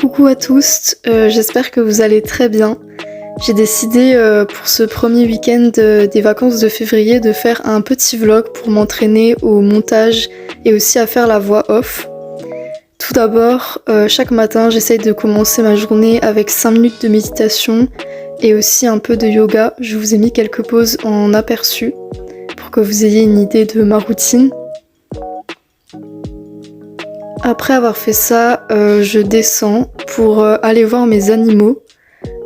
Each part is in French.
Coucou à tous, j'espère que vous allez très bien. J'ai décidé pour ce premier week-end des vacances de février de faire un petit vlog pour m'entraîner au montage et aussi à faire la voix off. Tout d'abord, chaque matin j'essaye de commencer ma journée avec 5 minutes de méditation et aussi un peu de yoga. Je vous ai mis quelques pauses en aperçu pour que vous ayez une idée de ma routine. Après avoir fait ça, je descends pour aller voir mes animaux.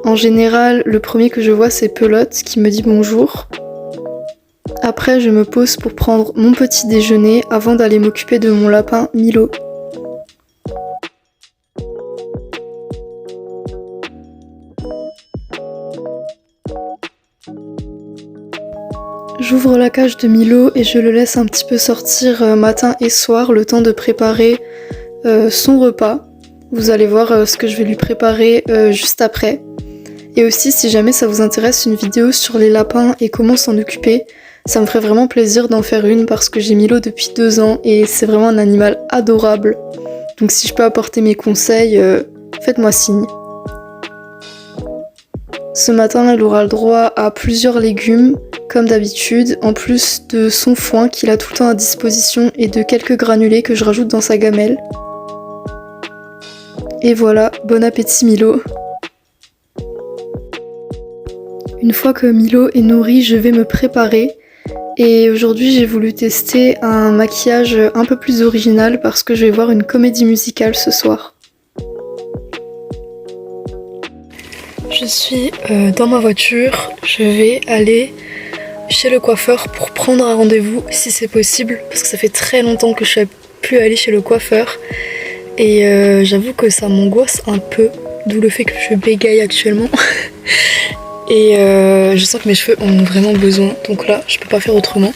En général, le premier que je vois, c'est Pelote qui me dit bonjour. Après, je me pose pour prendre mon petit déjeuner avant d'aller m'occuper de mon lapin Milo. J'ouvre la cage de Milo et je le laisse un petit peu sortir matin et soir, le temps de préparer son repas. Vous allez voir ce que je vais lui préparer juste après. Et aussi, si jamais ça vous intéresse, une vidéo sur les lapins et comment s'en occuper, ça me ferait vraiment plaisir d'en faire une parce que j'ai Milo depuis 2 ans et c'est vraiment un animal adorable. Donc si je peux apporter mes conseils, faites-moi signe. Ce matin, elle aura le droit à plusieurs légumes, comme d'habitude, en plus de son foin qu'il a tout le temps à disposition et de quelques granulés que je rajoute dans sa gamelle. Et voilà, bon appétit Milo. Une fois que Milo est nourri, je vais me préparer. Et aujourd'hui, j'ai voulu tester un maquillage un peu plus original parce que je vais voir une comédie musicale ce soir. Je suis dans ma voiture, je vais aller chez le coiffeur pour prendre un rendez-vous si c'est possible parce que ça fait très longtemps que je ne suis plus allée chez le coiffeur. Et j'avoue que ça m'angoisse un peu, d'où le fait que je bégaye actuellement. Et je sens que mes cheveux en ont vraiment besoin, donc là je peux pas faire autrement.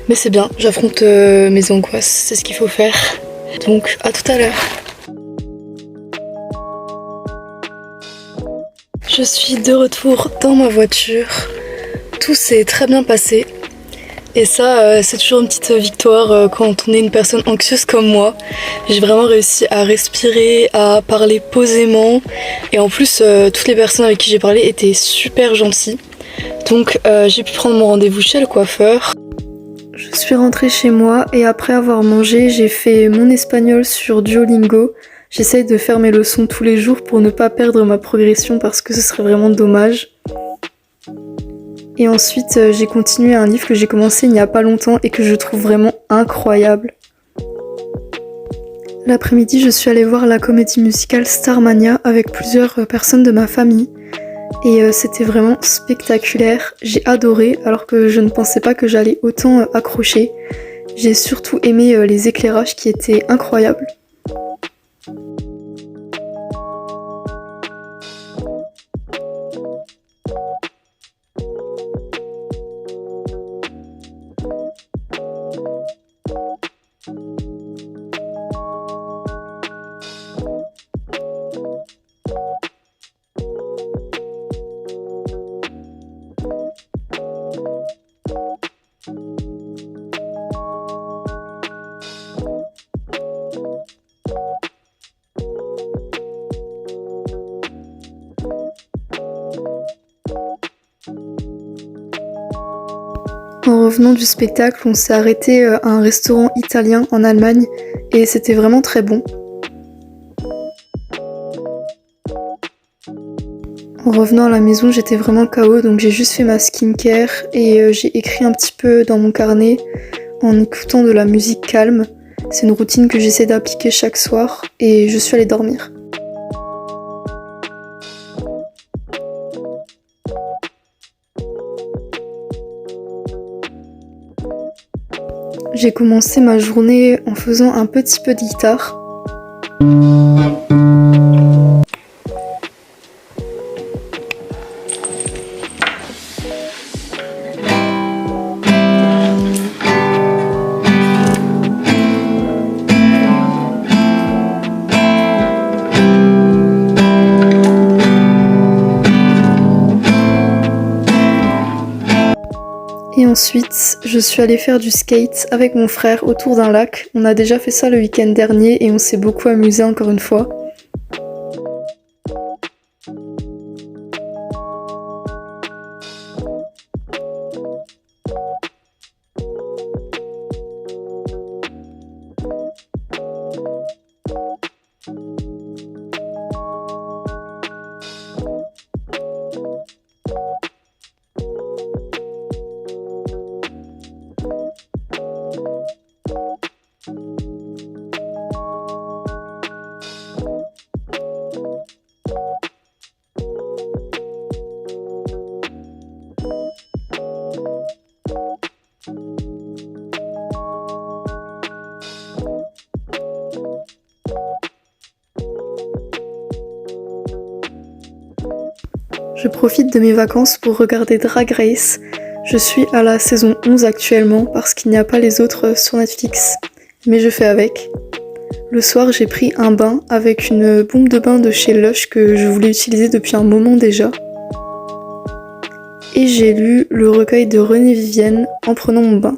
Mais c'est bien, j'affronte mes angoisses, c'est ce qu'il faut faire. Donc à tout à l'heure. Je suis de retour dans ma voiture. Tout s'est très bien passé. Et ça, c'est toujours une petite victoire quand on est une personne anxieuse comme moi. J'ai vraiment réussi à respirer, à parler posément. Et en plus, toutes les personnes avec qui j'ai parlé étaient super gentilles. Donc j'ai pu prendre mon rendez-vous chez le coiffeur. Je suis rentrée chez moi et après avoir mangé, j'ai fait mon espagnol sur Duolingo. J'essaye de faire mes leçons tous les jours pour ne pas perdre ma progression parce que ce serait vraiment dommage. Et ensuite, j'ai continué un livre que j'ai commencé il n'y a pas longtemps et que je trouve vraiment incroyable. L'après-midi, je suis allée voir la comédie musicale Starmania avec plusieurs personnes de ma famille. Et c'était vraiment spectaculaire. J'ai adoré alors que je ne pensais pas que j'allais autant accrocher. J'ai surtout aimé les éclairages qui étaient incroyables. En revenant du spectacle, on s'est arrêté à un restaurant italien en Allemagne et c'était vraiment très bon. En revenant à la maison, j'étais vraiment KO, donc j'ai juste fait ma skincare et j'ai écrit un petit peu dans mon carnet en écoutant de la musique calme. C'est une routine que j'essaie d'appliquer chaque soir et je suis allée dormir. J'ai commencé ma journée en faisant un petit peu de guitare. Et ensuite, je suis allée faire du skate avec mon frère autour d'un lac. On a déjà fait ça le week-end dernier et on s'est beaucoup amusé encore une fois. Je profite de mes vacances pour regarder Drag Race. Je suis à la saison 11 actuellement parce qu'il n'y a pas les autres sur Netflix. Mais je fais avec. Le soir, j'ai pris un bain avec une bombe de bain de chez Lush que je voulais utiliser depuis un moment déjà. Et j'ai lu le recueil de Renée Vivienne en prenant mon bain.